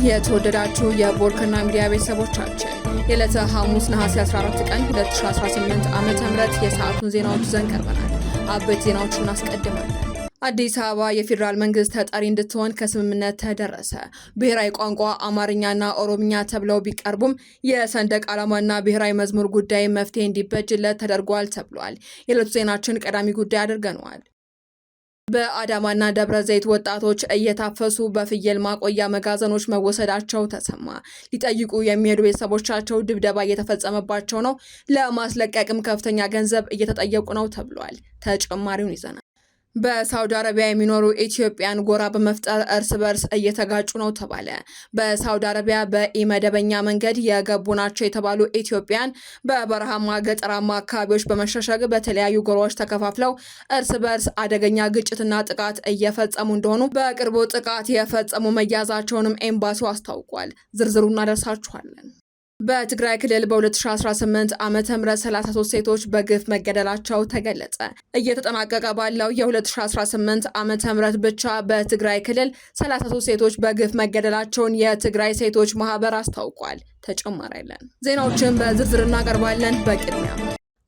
የተወደዳችሁ የቦርከና ሚዲያ ቤተሰቦቻችን የዕለተ ሐሙስ ነሐሴ 14 ቀን 2018 ዓ.ም የሰዓቱን ዜናዎች ይዘን ቀርበናል። አበይት ዜናዎቹን እናስቀድማለን። አዲስ አበባ የፌዴራል መንግስት ተጠሪ እንድትሆን ከስምምነት ተደረሰ። ብሔራዊ ቋንቋ አማርኛና ኦሮምኛ ተብለው ቢቀርቡም የሰንደቅ ዓላማና ብሔራዊ መዝሙር ጉዳይ መፍትሄ እንዲበጅለት ተደርጓል ተብሏል። የዕለቱ ዜናችን ቀዳሚ ጉዳይ አድርገነዋል። በአዳማና ደብረ ዘይት ወጣቶች እየታፈሱ በፍየል ማቆያ መጋዘኖች መወሰዳቸው ተሰማ። ሊጠይቁ የሚሄዱ ቤተሰቦቻቸው ድብደባ እየተፈጸመባቸው ነው። ለማስለቀቅም ከፍተኛ ገንዘብ እየተጠየቁ ነው ተብሏል። ተጨማሪውን ይዘናል። በሳውዲ አረቢያ የሚኖሩ ኢትዮጵያን ጎራ በመፍጠር እርስ በርስ እየተጋጩ ነው ተባለ። በሳውዲ አረቢያ በኢመደበኛ መንገድ የገቡ ናቸው የተባሉ ኢትዮጵያን በበረሃማ ገጠራማ አካባቢዎች በመሸሸግ በተለያዩ ጎራዎች ተከፋፍለው እርስ በርስ አደገኛ ግጭትና ጥቃት እየፈጸሙ እንደሆኑ በቅርቡ ጥቃት የፈጸሙ መያዛቸውንም ኤምባሲው አስታውቋል። ዝርዝሩ እናደርሳችኋለን። በትግራይ ክልል በ2018 ዓመተ ምህረት 33 ሴቶች በግፍ መገደላቸው ተገለጸ። እየተጠናቀቀ ባለው የ2018 ዓመተ ምህረት ብቻ በትግራይ ክልል 33 ሴቶች በግፍ መገደላቸውን የትግራይ ሴቶች ማህበር አስታውቋል። ተጨማሪ ያለን ዜናዎችን በዝርዝር እናቀርባለን። በቅድሚያ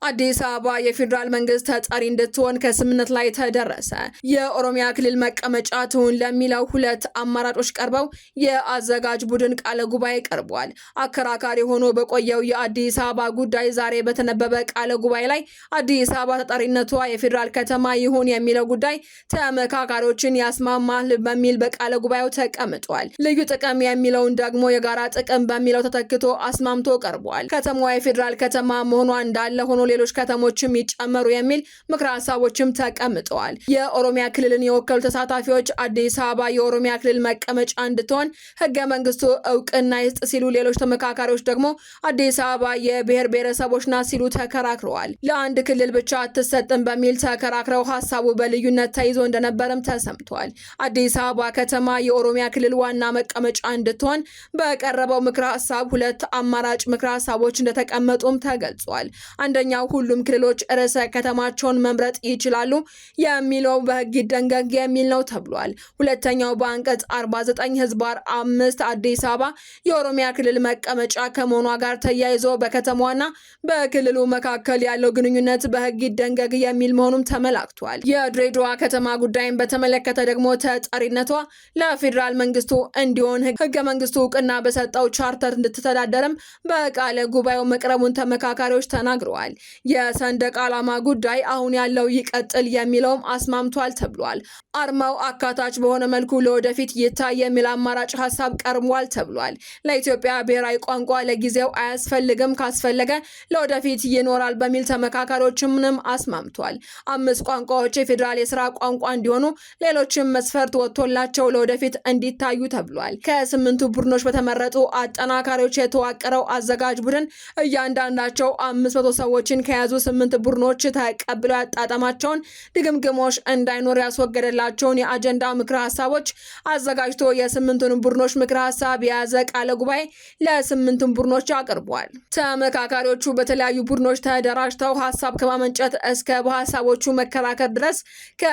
አዲስ አበባ የፌዴራል መንግስት ተጠሪ እንድትሆን ከስምምነት ላይ ተደረሰ። የኦሮሚያ ክልል መቀመጫ ትሁን ለሚለው ሁለት አማራጮች ቀርበው የአዘጋጅ ቡድን ቃለ ጉባኤ ቀርቧል። አከራካሪ ሆኖ በቆየው የአዲስ አበባ ጉዳይ ዛሬ በተነበበ ቃለ ጉባኤ ላይ አዲስ አበባ ተጠሪነቷ የፌዴራል ከተማ ይሁን የሚለው ጉዳይ ተመካካሪዎችን ያስማማል በሚል በቃለ ጉባኤው ተቀምጧል። ልዩ ጥቅም የሚለውን ደግሞ የጋራ ጥቅም በሚለው ተተክቶ አስማምቶ ቀርቧል። ከተማዋ የፌዴራል ከተማ መሆኗ እንዳለ ሆኖ ሌሎች ከተሞችም ይጨመሩ የሚል ምክረ ሀሳቦችም ተቀምጠዋል። የኦሮሚያ ክልልን የወከሉ ተሳታፊዎች አዲስ አበባ የኦሮሚያ ክልል መቀመጫ እንድትሆን ህገ መንግስቱ እውቅና ይስጥ ሲሉ፣ ሌሎች ተመካካሪዎች ደግሞ አዲስ አበባ የብሔር ብሔረሰቦች ናት ሲሉ ተከራክረዋል። ለአንድ ክልል ብቻ አትሰጥም በሚል ተከራክረው ሀሳቡ በልዩነት ተይዞ እንደነበረም ተሰምቷል። አዲስ አበባ ከተማ የኦሮሚያ ክልል ዋና መቀመጫ እንድትሆን በቀረበው ምክረ ሀሳብ ሁለት አማራጭ ምክረ ሀሳቦች እንደተቀመጡም ተገልጿል። አንደኛው ሁሉም ክልሎች ርዕሰ ከተማቸውን መምረጥ ይችላሉ የሚለው በህግ ይደንገግ የሚል ነው ተብሏል። ሁለተኛው በአንቀጽ 49 ህዝባር 5 አዲስ አበባ የኦሮሚያ ክልል መቀመጫ ከመሆኗ ጋር ተያይዞ በከተማዋና በክልሉ መካከል ያለው ግንኙነት በህግ ይደንገግ የሚል መሆኑም ተመላክቷል። የድሬዳዋ ከተማ ጉዳይን በተመለከተ ደግሞ ተጠሪነቷ ለፌዴራል መንግስቱ እንዲሆን ህገ መንግስቱ እውቅና በሰጠው ቻርተር እንድትተዳደርም በቃለ ጉባኤው መቅረቡን ተመካካሪዎች ተናግረዋል። የሰንደቅ ዓላማ ጉዳይ አሁን ያለው ይቀጥል የሚለውም አስማምቷል ተብሏል። አርማው አካታች በሆነ መልኩ ለወደፊት ይታይ የሚል አማራጭ ሀሳብ ቀርቧል ተብሏል። ለኢትዮጵያ ብሔራዊ ቋንቋ ለጊዜው አያስፈልግም፣ ካስፈለገ ለወደፊት ይኖራል በሚል ተመካካሪዎችንም አስማምቷል። 5 ቋንቋዎች የፌዴራል የስራ ቋንቋ እንዲሆኑ ሌሎችም መስፈርት ወጥቶላቸው ለወደፊት እንዲታዩ ተብሏል። ከ8ቱ ቡድኖች በተመረጡ አጠናካሪዎች የተዋቀረው አዘጋጅ ቡድን እያንዳንዳቸው 500 ሰዎችን ከያዙ 8 ቡድኖች ተቀብለው ያጣጣማቸውን ድግምግሞች እንዳይኖር ያስወገደላቸውን የአጀንዳ ምክረ ሀሳቦች አዘጋጅቶ የ8ቱን ቡድኖች ምክረ ሀሳብ የያዘ ቃለ ጉባኤ ለ8 ቡድኖች አቅርቧል። ተመካካሪዎቹ በተለያዩ ቡድኖች ተደራጅተው ሀሳብ ከማመንጨት እስከ በሀሳቦቹ መከራከር ድረስ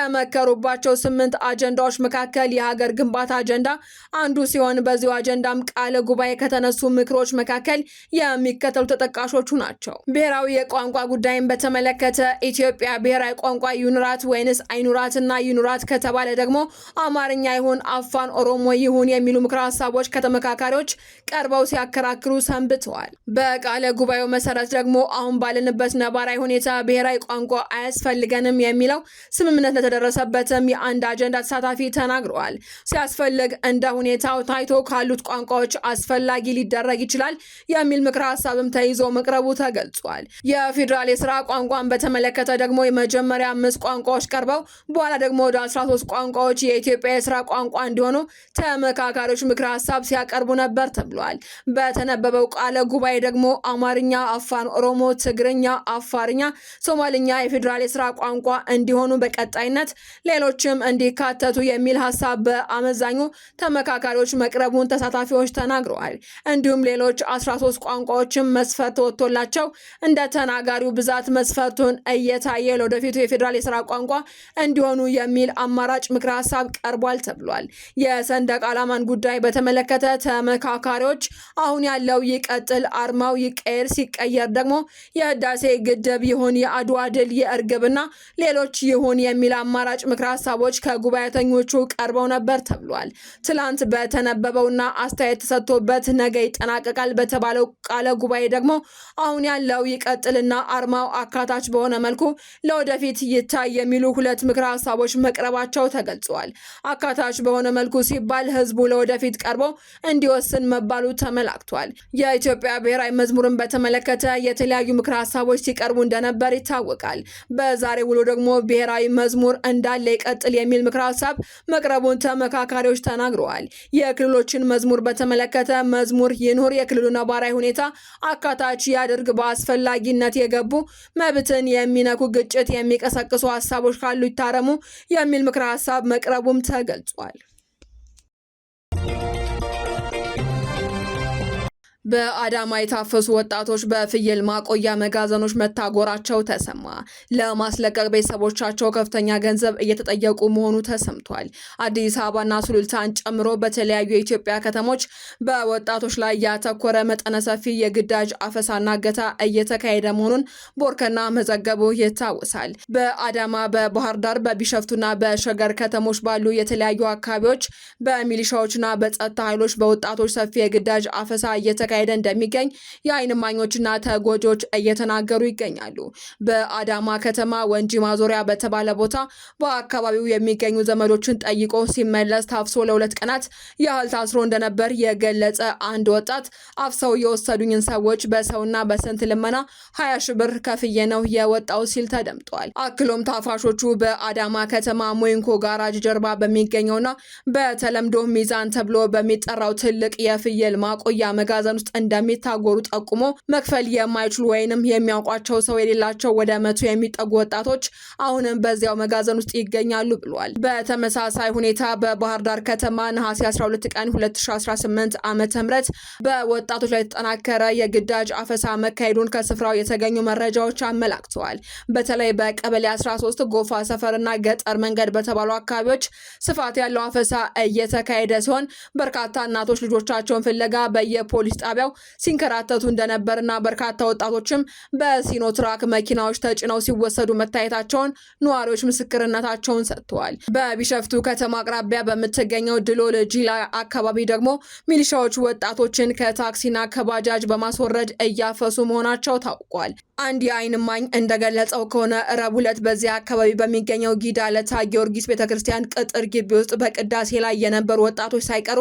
ከመከሩባቸው 8 አጀንዳዎች መካከል የሀገር ግንባታ አጀንዳ አንዱ ሲሆን በዚሁ አጀንዳም ቃለ ጉባኤ ከተነሱ ምክሮች መካከል የሚከተሉ ተጠቃሾቹ ናቸው። ብሔራዊ የቋንቋ ጉዳይን በተመለከተ ኢትዮጵያ ብሔራዊ ቋንቋ ይኑራት ወይንስ አይኑራትና ይኑራት ከተባለ ደግሞ አማርኛ ይሁን አፋን ኦሮሞ ይሁን የሚሉ ምክረ ሀሳቦች ከተመካካሪዎች ቀርበው ሲያከራክሩ ሰንብተዋል። በቃለ ጉባኤው መሰረት ደግሞ አሁን ባለንበት ነባራዊ ሁኔታ ብሔራዊ ቋንቋ አያስፈልገንም የሚለው ስምምነት እንደተደረሰበትም የአንድ አጀንዳ ተሳታፊ ተናግረዋል። ሲያስፈልግ እንደ ሁኔታው ታይቶ ካሉት ቋንቋዎች አስፈላጊ ሊደረግ ይችላል የሚል ምክረ ሀሳብም ተይዞ መቅረቡ ተገልጿል። የፌዴራል የስራ ቋንቋን በተመለከተ ደግሞ የመጀመሪያ 5 ቋንቋዎች ቀርበው በኋላ ደግሞ ወደ 13 ቋንቋዎች የኢትዮጵያ የስራ ቋንቋ እንዲሆኑ ተመካካሪዎች ምክረ ሀሳብ ሲያቀርቡ ነበር ተብሏል። በተነበበው ቃለ ጉባኤ ደግሞ አማርኛ፣ አፋን ኦሮሞ፣ ትግርኛ፣ አፋርኛ፣ ሶማሊኛ የፌዴራል የስራ ቋንቋ እንዲሆኑ በቀጣይነት ሌሎችም እንዲካተቱ የሚል ሀሳብ በአመዛኙ ተመካካሪዎች መቅረቡን ተሳታፊዎች ተናግረዋል። እንዲሁም ሌሎች 13 ቋንቋዎችም መስፈርት ወጥቶላቸው እንደ ተናጋሪ የተናጋሪው ብዛት መስፈርቱን እየታየ ለወደፊቱ የፌዴራል የስራ ቋንቋ እንዲሆኑ የሚል አማራጭ ምክረ ሀሳብ ቀርቧል ተብሏል። የሰንደቅ ዓላማን ጉዳይ በተመለከተ ተመካካሪዎች አሁን ያለው ይቀጥል፣ አርማው ይቀየር፣ ሲቀየር ደግሞ የህዳሴ ግድብ ይሁን፣ የአድዋ ድል፣ የእርግብና ሌሎች ይሁን የሚል አማራጭ ምክረ ሀሳቦች ከጉባኤተኞቹ ቀርበው ነበር ተብሏል። ትላንት በተነበበውና አስተያየት ተሰጥቶበት ነገ ይጠናቀቃል በተባለው ቃለ ጉባኤ ደግሞ አሁን ያለው ይቀጥልና አርማው አካታች በሆነ መልኩ ለወደፊት ይታይ የሚሉ ሁለት ምክረ ሀሳቦች መቅረባቸው ተገልጿል። አካታች በሆነ መልኩ ሲባል ህዝቡ ለወደፊት ቀርቦ እንዲወስን መባሉ ተመላክቷል። የኢትዮጵያ ብሔራዊ መዝሙርን በተመለከተ የተለያዩ ምክረ ሀሳቦች ሲቀርቡ እንደነበር ይታወቃል። በዛሬ ውሎ ደግሞ ብሔራዊ መዝሙር እንዳለ ይቀጥል የሚል ምክረ ሀሳብ መቅረቡን ተመካካሪዎች ተናግረዋል። የክልሎችን መዝሙር በተመለከተ መዝሙር ይኑር፣ የክልሉ ነባራዊ ሁኔታ አካታች ያድርግ፣ በአስፈላጊነት የገቡ መብትን የሚነኩ ግጭት የሚቀሰቅሱ ሀሳቦች ካሉ ይታረሙ የሚል ምክረ ሀሳብ መቅረቡም ተገልጿል። በአዳማ የታፈሱ ወጣቶች በፍየል ማቆያ መጋዘኖች መታጎራቸው ተሰማ። ለማስለቀቅ ቤተሰቦቻቸው ከፍተኛ ገንዘብ እየተጠየቁ መሆኑ ተሰምቷል። አዲስ አበባና ሱሉልታን ጨምሮ በተለያዩ የኢትዮጵያ ከተሞች በወጣቶች ላይ ያተኮረ መጠነ ሰፊ የግዳጅ አፈሳና እገታ እየተካሄደ መሆኑን ቦርከና መዘገቡ ይታወሳል። በአዳማ፣ በባህር ዳር፣ በቢሸፍቱና በሸገር ከተሞች ባሉ የተለያዩ አካባቢዎች በሚሊሻዎችና በጸጥታ ኃይሎች በወጣቶች ሰፊ የግዳጅ አፈሳ እየተካሄደ እንደሚገኝ የዓይን እማኞችና ተጎጂዎች እየተናገሩ ይገኛሉ። በአዳማ ከተማ ወንጂ ማዞሪያ በተባለ ቦታ በአካባቢው የሚገኙ ዘመዶችን ጠይቆ ሲመለስ ታፍሶ ለ2 ቀናት ያህል ታስሮ እንደነበር የገለጸ አንድ ወጣት አፍሰው የወሰዱኝን ሰዎች በሰውና በስንት ልመና 20 ሺህ ብር ከፍዬ ነው የወጣው ሲል ተደምጧል። አክሎም ታፋሾቹ በአዳማ ከተማ ሞይንኮ ጋራጅ ጀርባ በሚገኘውና በተለምዶ ሚዛን ተብሎ በሚጠራው ትልቅ የፍየል ማቆያ መጋዘን እንደሚታጎሩ ጠቁሞ መክፈል የማይችሉ ወይንም የሚያውቋቸው ሰው የሌላቸው ወደ 100 የሚጠጉ ወጣቶች አሁንም በዚያው መጋዘን ውስጥ ይገኛሉ ብሏል። በተመሳሳይ ሁኔታ በባህር ዳር ከተማ ነሐሴ 12 ቀን 2018 ዓ.ም በወጣቶች ላይ የተጠናከረ የግዳጅ አፈሳ መካሄዱን ከስፍራው የተገኙ መረጃዎች አመላክተዋል። በተለይ በቀበሌ 13 ጎፋ ሰፈርና ገጠር መንገድ በተባሉ አካባቢዎች ስፋት ያለው አፈሳ እየተካሄደ ሲሆን በርካታ እናቶች ልጆቻቸውን ፍለጋ በየፖሊስ ጣቢያው ሲንከራተቱ እንደነበርና በርካታ ወጣቶችም በሲኖትራክ መኪናዎች ተጭነው ሲወሰዱ መታየታቸውን ነዋሪዎች ምስክርነታቸውን ሰጥተዋል። በቢሸፍቱ ከተማ አቅራቢያ በምትገኘው ድሎል ጂላ አካባቢ ደግሞ ሚሊሻዎች ወጣቶችን ከታክሲና ከባጃጅ በማስወረድ እያፈሱ መሆናቸው ታውቋል። አንድ የዓይን እማኝ እንደገለጸው ከሆነ ረቡዕ ዕለት በዚያ አካባቢ በሚገኘው ጊዳ ለታ ጊዮርጊስ ቤተክርስቲያን ቅጥር ግቢ ውስጥ በቅዳሴ ላይ የነበሩ ወጣቶች ሳይቀሩ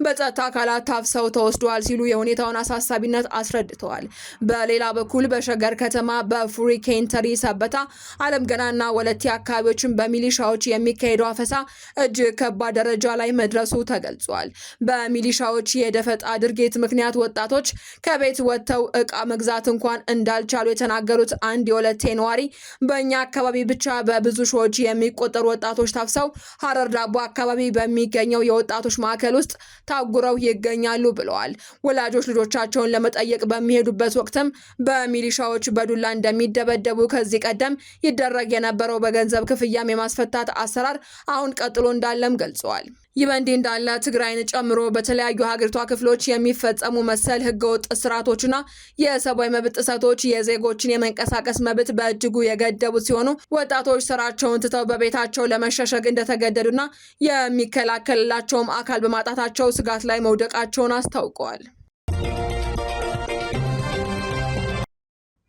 በጸጥታ አካላት ታፍሰው ተወስደዋል ሲሉ የሁኔታውን አሳሳቢነት አስረድተዋል። በሌላ በኩል በሸገር ከተማ በፉሪ ኬንተሪ፣ ሰበታ፣ አለም ገናና ወለቴ አካባቢዎችን በሚሊሻዎች የሚካሄደው አፈሳ እጅግ ከባድ ደረጃ ላይ መድረሱ ተገልጿል። በሚሊሻዎች የደፈጣ ድርጊት ምክንያት ወጣቶች ከቤት ወጥተው ዕቃ መግዛት እንኳን እንዳልቻሉ የተናገሩት አንድ የወለቴ ነዋሪ በእኛ አካባቢ ብቻ በብዙ ሺዎች የሚቆጠሩ ወጣቶች ታፍሰው ሀረር ዳቦ አካባቢ በሚገኘው የወጣቶች ማዕከል ውስጥ ታጉረው ይገኛሉ ብለዋል። ወላጆች ልጆቻቸውን ለመጠየቅ በሚሄዱበት ወቅትም በሚሊሻዎች በዱላ እንደሚደበደቡ ከዚህ ቀደም ይደረግ የነበረው በገንዘብ ክፍያም የማስፈታት አሰራር አሁን ቀጥሎ እንዳለም ገልጸዋል። ይህ በእንዲህ እንዳለ ትግራይን ጨምሮ በተለያዩ ሀገሪቷ ክፍሎች የሚፈጸሙ መሰል ህገወጥ ስርዓቶችና የሰብአዊ መብት ጥሰቶች የዜጎችን የመንቀሳቀስ መብት በእጅጉ የገደቡት ሲሆኑ ወጣቶች ስራቸውን ትተው በቤታቸው ለመሸሸግ እንደተገደዱና የሚከላከልላቸውም አካል በማጣታቸው ስጋት ላይ መውደቃቸውን አስታውቀዋል።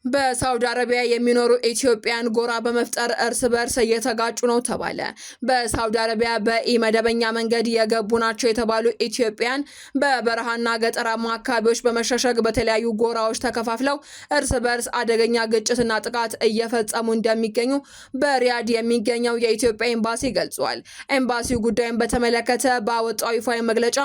በሳውዲ አረቢያ የሚኖሩ ኢትዮጵያን ጎራ በመፍጠር እርስ በርስ እየተጋጩ ነው ተባለ። በሳውዲ አረቢያ በኢመደበኛ መንገድ የገቡ ናቸው የተባሉ ኢትዮጵያን በበረሃና ገጠራማ አካባቢዎች በመሸሸግ በተለያዩ ጎራዎች ተከፋፍለው እርስ በርስ አደገኛ ግጭትና ጥቃት እየፈጸሙ እንደሚገኙ በሪያድ የሚገኘው የኢትዮጵያ ኤምባሲ ገልጿል። ኤምባሲው ጉዳዩን በተመለከተ ባወጣው ይፋዊ መግለጫ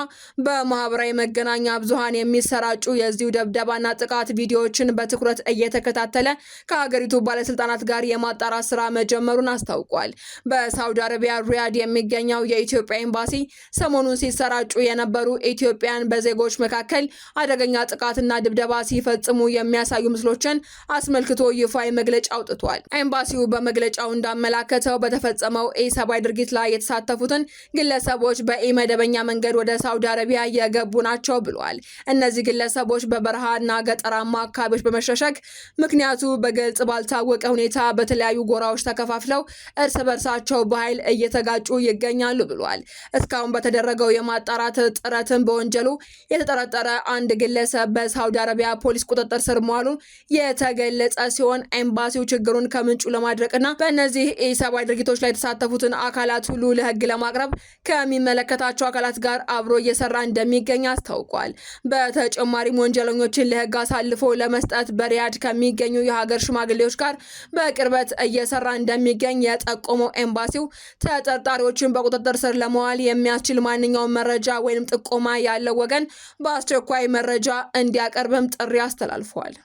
በማህበራዊ መገናኛ ብዙሃን የሚሰራጩ የዚሁ ደብደባና ጥቃት ቪዲዮዎችን በትኩረት እየተከታተለ እየተከታተለ ከሀገሪቱ ባለስልጣናት ጋር የማጣራት ስራ መጀመሩን አስታውቋል። በሳውዲ አረቢያ ሪያድ የሚገኘው የኢትዮጵያ ኤምባሲ ሰሞኑን ሲሰራጩ የነበሩ ኢትዮጵያን በዜጎች መካከል አደገኛ ጥቃትና ድብደባ ሲፈጽሙ የሚያሳዩ ምስሎችን አስመልክቶ ይፋዊ መግለጫ አውጥቷል። ኤምባሲው በመግለጫው እንዳመላከተው በተፈጸመው ኢሰብአዊ ድርጊት ላይ የተሳተፉትን ግለሰቦች በኢመደበኛ መንገድ ወደ ሳውዲ አረቢያ የገቡ ናቸው ብሏል። እነዚህ ግለሰቦች በበረሃና ገጠራማ አካባቢዎች በመሸሸግ ምክንያቱ በግልጽ ባልታወቀ ሁኔታ በተለያዩ ጎራዎች ተከፋፍለው እርስ በርሳቸው በኃይል እየተጋጩ ይገኛሉ ብሏል። እስካሁን በተደረገው የማጣራት ጥረትን በወንጀሉ የተጠረጠረ አንድ ግለሰብ በሳውዲ አረቢያ ፖሊስ ቁጥጥር ስር መዋሉ የተገለጸ ሲሆን ኤምባሲው ችግሩን ከምንጩ ለማድረቅና በእነዚህ ኢሰብአዊ ድርጊቶች ላይ የተሳተፉትን አካላት ሁሉ ለሕግ ለማቅረብ ከሚመለከታቸው አካላት ጋር አብሮ እየሰራ እንደሚገኝ አስታውቋል። በተጨማሪም ወንጀለኞችን ለሕግ አሳልፎ ለመስጠት በሪያድ ከሚገኙ የሀገር ሽማግሌዎች ጋር በቅርበት እየሰራ እንደሚገኝ የጠቆመው ኤምባሲው ተጠርጣሪዎችን በቁጥጥር ስር ለመዋል የሚያስችል ማንኛውም መረጃ ወይም ጥቆማ ያለው ወገን በአስቸኳይ መረጃ እንዲያቀርብም ጥሪ አስተላልፏል።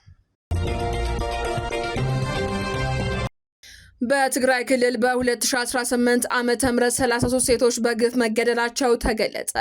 በትግራይ ክልል በ2018 ዓመተ ምህረት 33 ሴቶች በግፍ መገደላቸው ተገለጸ።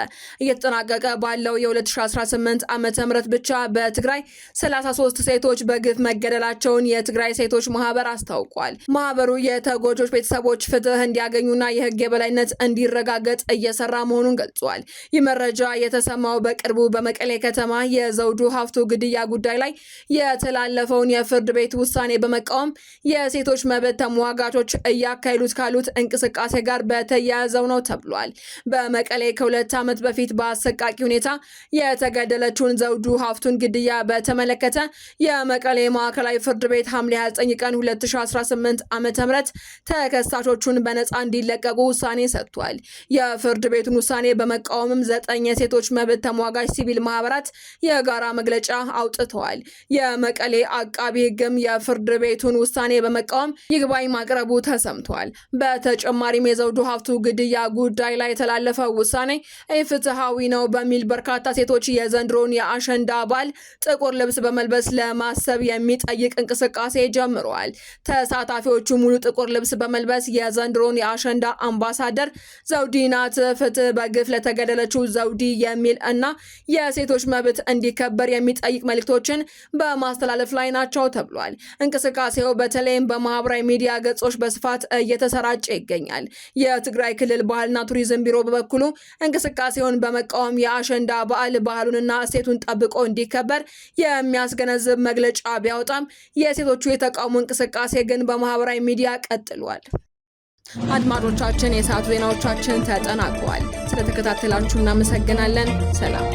እየተጠናቀቀ ባለው የ2018 ዓመተ ምህረት ብቻ በትግራይ 33 ሴቶች በግፍ መገደላቸውን የትግራይ ሴቶች ማህበር አስታውቋል። ማህበሩ የተጎጆች ቤተሰቦች ፍትህ እንዲያገኙና የህግ የበላይነት እንዲረጋገጥ እየሰራ መሆኑን ገልጿል። ይህ መረጃ የተሰማው በቅርቡ በመቀሌ ከተማ የዘውዱ ሀፍቱ ግድያ ጉዳይ ላይ የተላለፈውን የፍርድ ቤት ውሳኔ በመቃወም የሴቶች መብት ተሟጋቾች እያካሄዱት ካሉት እንቅስቃሴ ጋር በተያያዘው ነው ተብሏል። በመቀሌ ከ2 ዓመት በፊት በአሰቃቂ ሁኔታ የተገደለችውን ዘውዱ ሀፍቱን ግድያ በተመለከተ የመቀሌ ማዕከላዊ ፍርድ ቤት ሐምሌ 29 ቀን 2018 ዓ.ም ተከሳሾቹን በነፃ እንዲለቀቁ ውሳኔ ሰጥቷል። የፍርድ ቤቱን ውሳኔ በመቃወምም 9 የሴቶች መብት ተሟጋች ሲቪል ማህበራት የጋራ መግለጫ አውጥተዋል። የመቀሌ አቃቢ ሕግም የፍርድ ቤቱን ውሳኔ በመቃወም ይግባኝ ማቅረቡ ተሰምቷል። በተጨማሪም የዘውዱ ሀፍቱ ግድያ ጉዳይ ላይ የተላለፈው ውሳኔ ኢፍትሃዊ ነው በሚል በርካታ ሴቶች የዘንድሮን የአሸንዳ በዓል ጥቁር ልብስ በመልበስ ለማሰብ የሚጠይቅ እንቅስቃሴ ጀምረዋል። ተሳታፊዎቹ ሙሉ ጥቁር ልብስ በመልበስ የዘንድሮን የአሸንዳ አምባሳደር ዘውዲ ናት፣ ፍትህ በግፍ ለተገደለችው ዘውዲ የሚል እና የሴቶች መብት እንዲከበር የሚጠይቅ መልእክቶችን በማስተላለፍ ላይ ናቸው ተብሏል። እንቅስቃሴው በተለይም በማህበራዊ ሚዲያ ገጾች በስፋት እየተሰራጨ ይገኛል። የትግራይ ክልል ባህልና ቱሪዝም ቢሮ በበኩሉ እንቅስቃሴውን በመቃወም የአሸንዳ በዓል ባህሉንና እሴቱን ጠብቆ እንዲከበር የሚያስገነዝብ መግለጫ ቢያወጣም የሴቶቹ የተቃውሞ እንቅስቃሴ ግን በማህበራዊ ሚዲያ ቀጥሏል። አድማጮቻችን፣ የሰዓቱ ዜናዎቻችን ተጠናቀዋል። ስለተከታተላችሁ እናመሰግናለን። ሰላም።